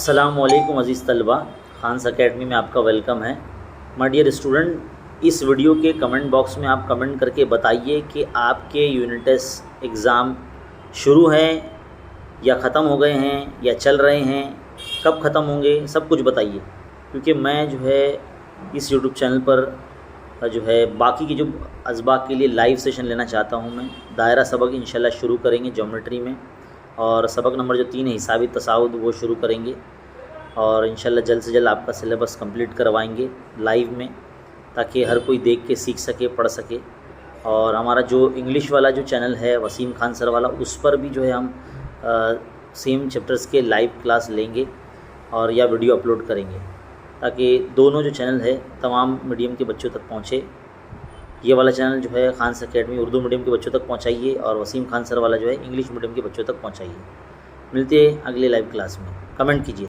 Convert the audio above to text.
अस्सलामुअलैकुम अज़ीज़ तलबा, खान्स अकेडमी में आपका वेलकम है। माय डियर स्टूडेंट, इस वीडियो के कमेंट बॉक्स में आप कमेंट करके बताइए कि आपके यूनिट टेस्ट एग्ज़ाम शुरू हैं या ख़त्म हो गए हैं या चल रहे हैं, कब ख़त्म होंगे, सब कुछ बताइए। क्योंकि मैं जो है इस यूट्यूब चैनल पर जो है बाकी की जो असबाक के लिए लाइव सेशन लेना चाहता हूँ। मैं दायरा सबक इंशाल्लाह शुरू करेंगे ज्योमेट्री में, और सबक नंबर जो 3 है हिसाबी तसाउद, वो शुरू करेंगे और इंशाल्लाह जल्द से जल्द आपका सिलेबस कंप्लीट करवाएंगे लाइव में, ताकि हर कोई देख के सीख सके, पढ़ सके। और हमारा जो इंग्लिश वाला जो चैनल है वसीम खान सर वाला, उस पर भी जो है हम सेम चैप्टर्स के लाइव क्लास लेंगे और या वीडियो अपलोड करेंगे, ताकि दोनों जो चैनल है तमाम मीडियम के बच्चों तक पहुँचे। ये वाला चैनल जो है खान्स अकेडमी उर्दू मीडियम के बच्चों तक पहुंचाइए, और वसीम खान सर वाला जो है इंग्लिश मीडियम के बच्चों तक पहुंचाइए। मिलते हैं अगले लाइव क्लास में, कमेंट कीजिए।